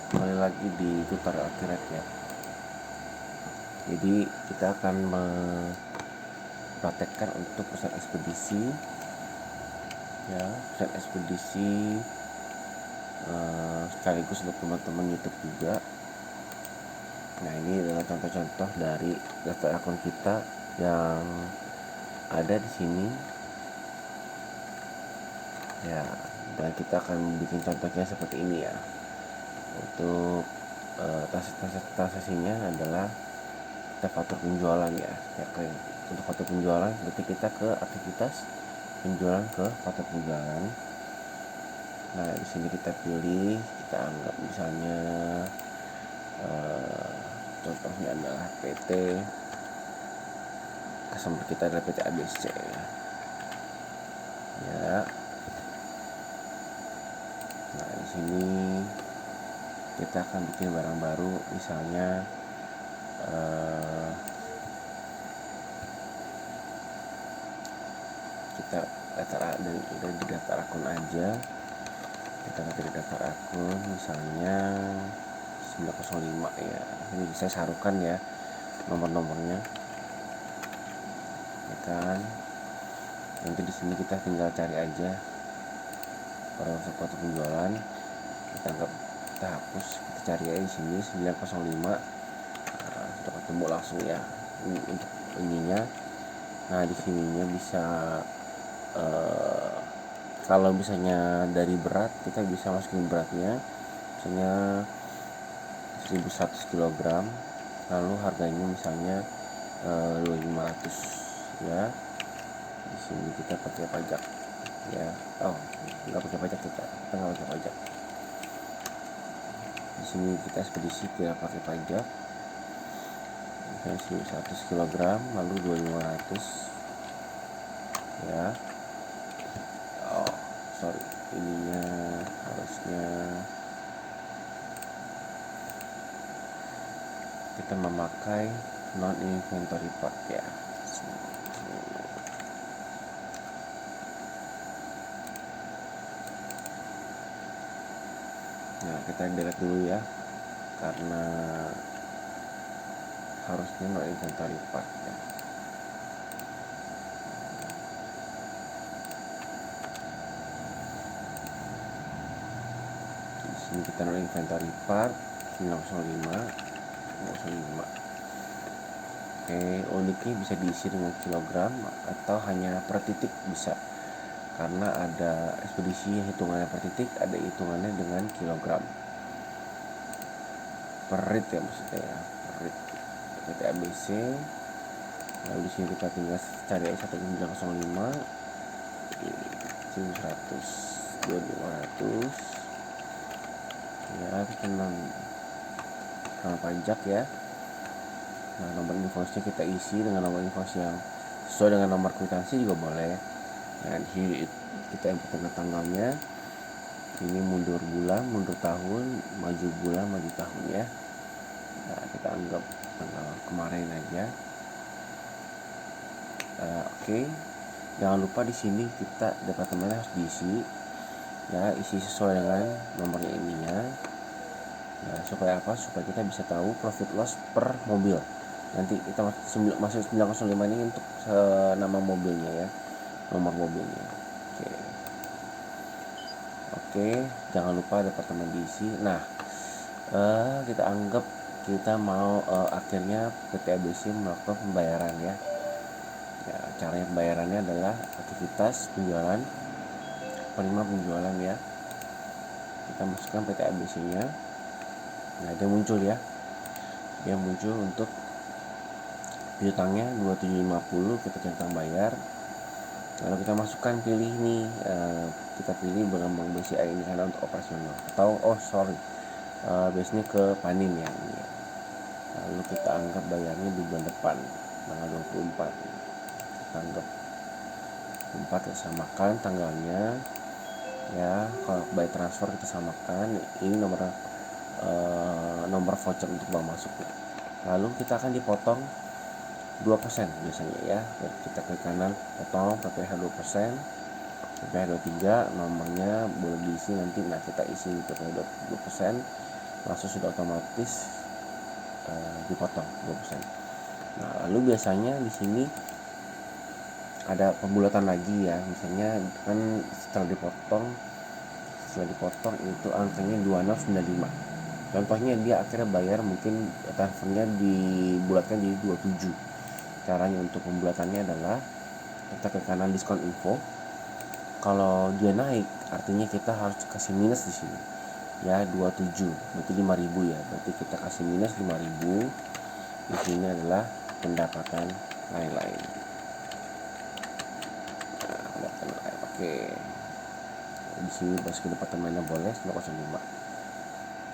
Kembali lagi di tutorial Akhirat ya. Jadi kita akan mempraktekkan untuk pesan ekspedisi ya, pesan ekspedisi sekaligus untuk teman-teman YouTube juga. Nah, ini adalah contoh-contoh dari daftar akun kita yang ada di sini ya, dan kita akan bikin contohnya seperti ini ya. Untuk transaksinya adalah kita faktur penjualan ya. Untuk faktur penjualan berarti kita ke aktivitas penjualan ke faktur penjualan. Nah, di sini kita pilih, kita anggap misalnya contohnya adalah PT, customer kita adalah PT ABC ya. Nah, di sini kita akan bikin barang baru, misalnya kita dari daftar akun aja. Kita dari daftar akun misalnya 905 ya. Ini bisa sarukan ya nomor-nomornya ya kan. Nanti di sini kita tinggal cari aja pada foto penjualan, kita hapus, kita cari aja di sini 905. Sudah ketemu langsung ya. Ini untuk ininya. Nah, di sininya bisa kalau misalnya dari berat, kita bisa masukin beratnya misalnya 1100 kg, lalu harganya misalnya 2500 ya. Di sini kita pakai pajak ya. Nggak pakai pajak, kita nggak pakai pajak. Di sini kita ekspedisi tidak pakai pajak, misalnya 1100 kg lalu 2500 ya. Sorry, ininya harusnya kita memakai non inventory part ya. Nah, kita delete dulu ya, karena harusnya non inventory part ya. Di sini kita non inventory part 905. Oke, uniknya bisa diisi dengan kilogram atau hanya per titik bisa, karena ada ekspedisi yang hitungannya per titik, ada hitungannya dengan kilogram per rit ya, maksudnya ya, per rit PT ABC. Lalu di sini kita tinggal cari 1905 1100 2500 ya. Kita nama pajak ya. Nah, nomor invoice-nya kita isi dengan nomor invoice yang sesuai dengan nomor kwitansi juga boleh. Nah, di sini kita input tanggalnya. Ini mundur bulan, mundur tahun, maju bulan, maju tahun ya. Nah, kita anggap tanggal kemarin aja. Oke. Jangan lupa di sini kita departemennya harus diisi ya, isi sesuai dengan nomornya ininya. Nah, supaya apa? Supaya kita bisa tahu profit loss per mobil. Nanti kita masuk 905 ini untuk nama mobilnya ya, nomor mobilnya. Oke, jangan lupa departemen diisi. Nah, kita anggap kita mau akhirnya PT ABC melakukan pembayaran ya. Ya, caranya pembayarannya adalah aktivitas penjualan, penerima penjualan ya. Kita masukkan PT ABC-nya. Nah, dia muncul ya. Dia muncul untuk piutangnya 2750, kita centang bayar. Lalu kita masukkan, pilih nih, kita pilih Bank BCA ini karena untuk operasional, atau biasanya ke Panin ya ini ya. Lalu kita anggap bayarnya di bulan depan tanggal 24. Kita anggap 24, kita samakan tanggalnya ya. Kalau by transfer kita samakan, ini nomor voucher untuk bank masuknya. Lalu kita akan dipotong 2% biasanya ya. Kita klik kanan, potong PPh 2%, PPh 23, nomornya boleh diisi nanti. Nah, kita isi PPh 2%. langsung sudah otomatis dipotong 2%. Nah, lalu biasanya di sini ada pembulatan lagi ya, misalnya kan setelah dipotong itu angkanya 2695. Contohnya dia akhirnya bayar, mungkin transfernya dibulatkan jadi 27. Caranya untuk pembulatannya adalah kita ke kanan diskon info. Kalau dia naik artinya kita harus kasih minus di sini. Ya 27 berarti 5.000 ya. Berarti kita kasih minus 5.000. Di sini adalah pendapatan lain-lain. Nah, pendapatan lain. Oke. Di sini masukin pendapatan mainnya boleh 0,05.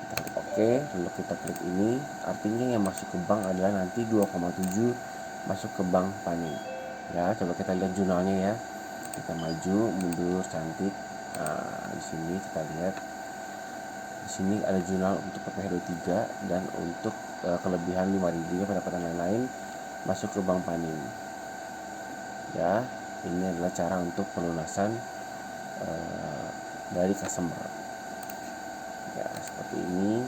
Kita klik oke, lalu kita klik ini, artinya yang masuk ke bank adalah nanti 2,7 masuk ke bank Panin. Ya, coba kita lihat jurnalnya ya. Kita maju, mundur, cantik. Nah, di sini kita lihat. Di sini ada jurnal untuk PPh 23 dan untuk kelebihan 5.000 pendapatan lain-lain masuk ke bank Panin. Ya, ini adalah cara untuk pelunasan dari customer. Ya, seperti ini.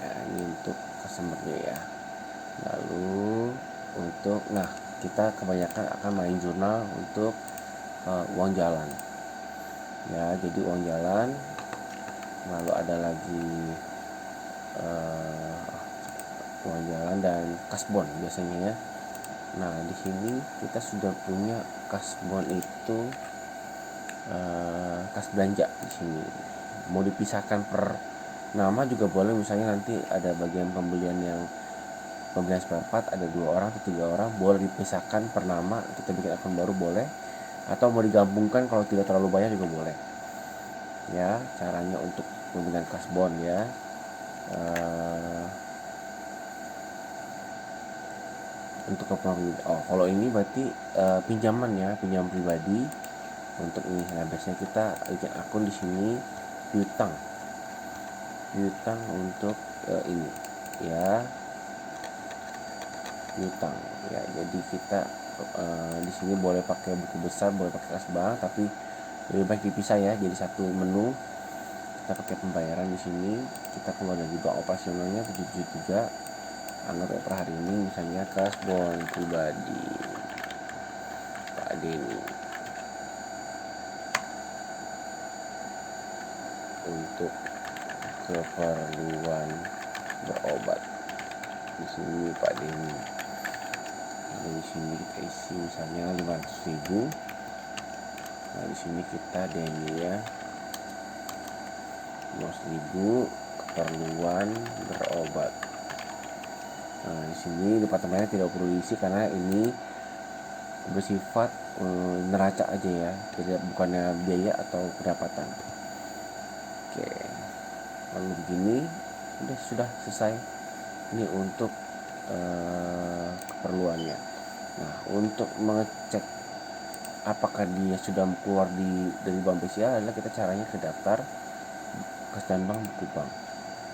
Ya, ini untuk customernya ya. Lalu untuk, kita kebanyakan akan main jurnal untuk uang jalan. Ya, jadi uang jalan. Lalu ada lagi uang jalan dan kasbon biasanya ya. Nah, di sini kita sudah punya kasbon itu kas belanja di sini. Mau dipisahkan per nama juga boleh, misalnya nanti ada bagian pembelian spare part ada 2 orang atau 3 orang, boleh dipisahkan per nama, kita bikin akun baru boleh, atau mau digabungkan kalau tidak terlalu banyak juga boleh. Ya, caranya untuk pembelian kasbon ya. Untuk kalau ini berarti pinjaman ya, pinjam pribadi. Untuk ini, nah biasanya kita bikin akun di sini piutang untuk ini ya, piutang ya. Jadi kita di sini boleh pakai buku besar, boleh pakai kas bank, tapi lebih baik dipisah ya, jadi satu menu. Kita pakai pembayaran di sini, kita keluar dari bank operasionalnya 773. Anggap ya per hari ini misalnya kasbon pribadi Pak Denny untuk keperluan berobat. Di sini Pak Denny. Di sini kita isi misalnya 500.000. Nah, di sini kita Denny ya. 500.000 keperluan berobat. Nah, di sini departemennya tidak perlu diisi karena ini bersifat neraca aja ya, tidak, bukannya biaya atau pendapatan. Oke, lalu begini sudah selesai. Ini untuk keperluannya. Nah, untuk mengecek apakah dia sudah keluar dari bank BCA adalah kita caranya ke daftar kas dan bank buku bank.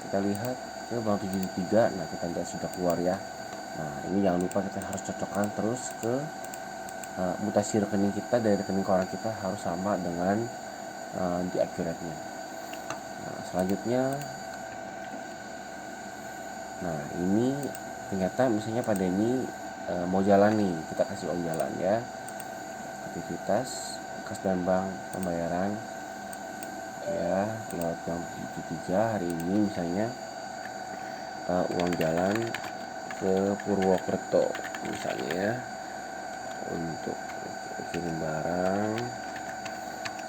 Kita lihat ke bank 73. Nah, kita lihat sudah keluar ya. Nah, ini jangan lupa kita harus cocokkan terus ke mutasi rekening kita, dari rekening koran kita harus sama dengan di accurate-nya. Nah, selanjutnya, nah ini ternyata misalnya pada ini mau jalan nih, kita kasih uang jalan ya. Aktivitas kas dan bank pembayaran ya, lewat bank 73 hari ini misalnya uang jalan ke Purwokerto misalnya ya, untuk kirim barang.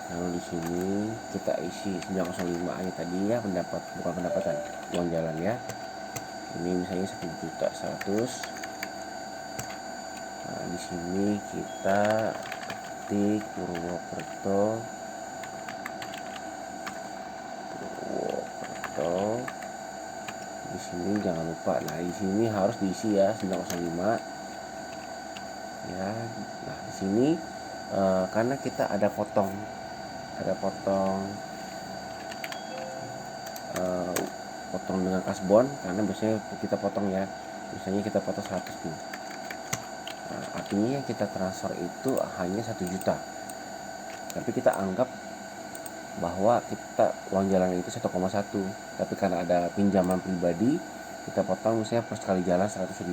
Lalu di sini kita isi 905 aja tadi ya, bukan pendapatan, uang jalan ya. Ini misalnya 1.100.000. Nah, di sini kita ketik Purwokerto. Di sini jangan lupa. Nah, di sini harus diisi ya 905 ya. Nah, di sini karena kita ada potong dengan kasbon, karena biasanya kita potong ya, misalnya kita potong 100 nih. Nah, artinya yang kita transfer itu hanya 1 juta, tapi kita anggap bahwa kita uang jalan itu 1,1, tapi karena ada pinjaman pribadi kita potong misalnya per sekali jalan 100.000,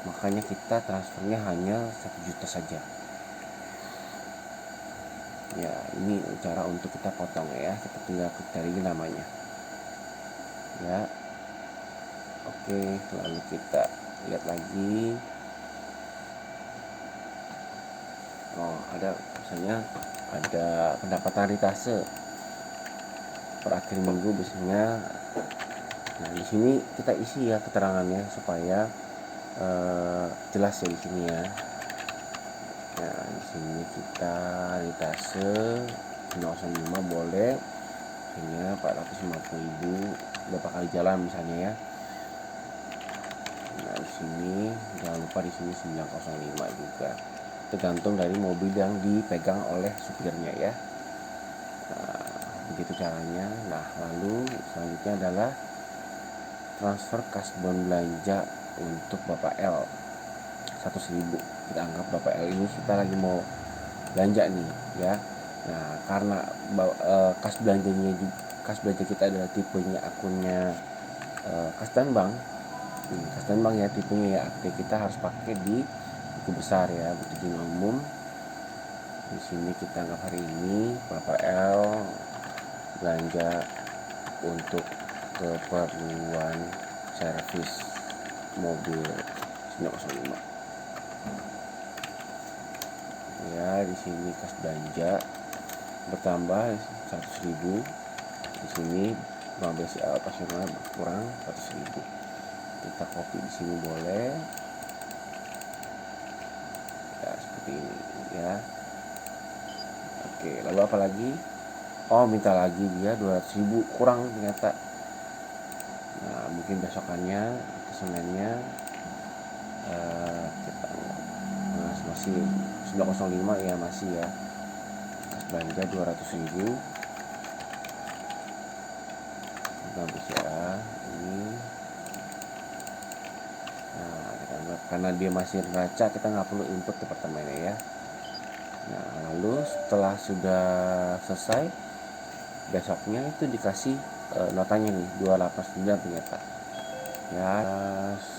makanya kita transfernya hanya 1 juta saja. Ya, ini cara untuk kita potong ya, kita tinggal cari namanya ya. Oke, lalu kita lihat lagi. Oh, ada misalnya ada pendapatan ritase per akhir minggu biasanya. Nah, di sini kita isi ya keterangannya supaya jelas ya di sini ya. Nah, di sini kita ritase 905 boleh, hanya 450.000 berapa kali jalan misalnya ya. Nah, di sini jangan lupa di sini 905 juga, tergantung dari mobil yang dipegang oleh supirnya ya. Nah, begitu caranya. Nah, lalu selanjutnya adalah transfer kasbon belanja untuk Bapak L 100.000. Kita anggap Bapak L ini kita lagi mau belanja nih ya. Nah, karena kas belanja kita adalah tipenya akunnya kas dan bank. Kas dan bank ya tipenya ya, artinya kita harus pakai di buku besar ya, buku izin umum. Di sini kita anggap hari ini Bapak L belanja untuk keperluan servis mobil 905. Ya, di sini kas belanja bertambah 100.000. Di sini bank BCA operasional berkurang 100.000. Kita copy di sini boleh. Ya, seperti ini ya. Oke, lalu apa lagi? Oh, minta lagi dia 200.000 kurang ternyata. Nah, mungkin besokannya Seninnya kita masih 905 ya, masih ya. Kas belanja 200.000. Bank BCA ini. Nah, kita anggap karena dia masih neraca, kita nggak perlu input departemennya ya. Nah, lalu setelah sudah selesai, besoknya itu dikasih notanya nih 289 ternyata ya.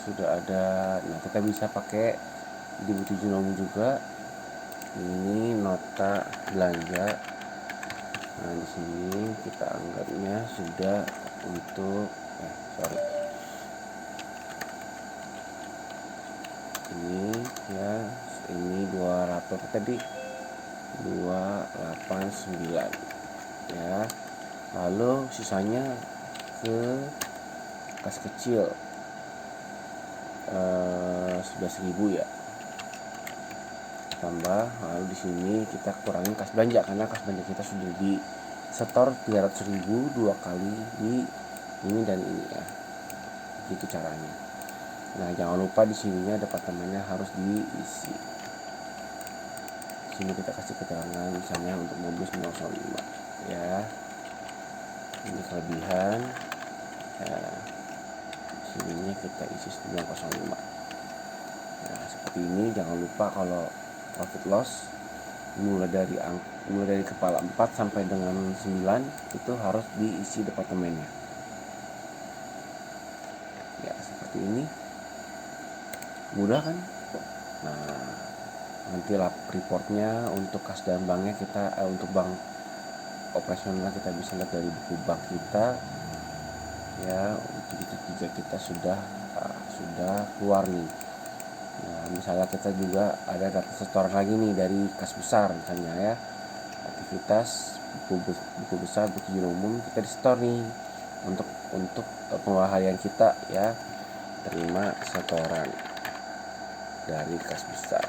Sudah ada. Nah, kita bisa pakai di buku izin umum juga. Ini nota belanja. Nah, di sini kita anggapnya sudah untuk ini ya, ini 200 tadi 289 ya. Lalu sisanya ke kas kecil 11.000 ya, tambah. Lalu di sini kita kurangin kas belanja karena kas belanja kita sudah di setor 300.000 dua kali di ini dan ini ya. Gitu caranya. Nah, jangan lupa di sininya departemennya harus diisi. Sini kita kasih keterangan misalnya untuk mobil 905 ya. Ini kelebihan ya. Sininya kita isi 905. Nah, seperti ini. Jangan lupa kalau profit loss mulai dari kepala 4 sampai dengan 9 itu harus diisi departemennya ya. Seperti ini, mudah kan? Nah, nanti reportnya untuk kas dan banknya kita untuk bank operasional kita bisa lihat dari buku bank kita ya. Untuk tiga kita sudah keluar nih. Nah, misalnya kita juga ada data setoran lagi nih dari kas besar misalnya ya, aktivitas buku besar, buku izin umum kita di store nih untuk pengeluaran harian kita ya. Terima setoran dari kas besar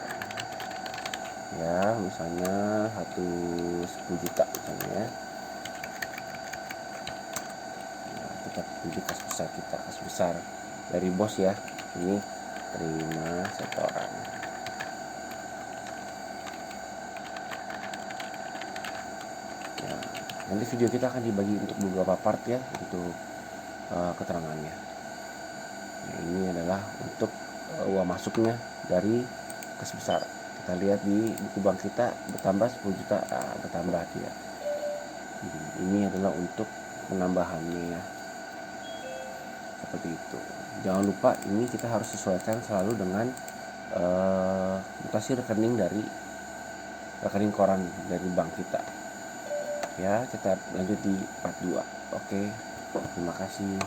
ya, misalnya 10 juta misalnya ya. Nah, kita pilih kas besar dari bos ya. Ini terima setoran. Ya, nanti video kita akan dibagi untuk beberapa part ya untuk keterangannya. Nah, ini adalah untuk uang masuknya dari kas besar. Kita lihat di buku bank kita bertambah 10 juta, bertambah dia. Ini adalah untuk penambahannya ya, seperti itu. Jangan lupa ini kita harus sesuaikan selalu dengan mutasi rekening dari rekening koran dari bank kita ya. Kita lanjut di part 2. Oke, terima kasih.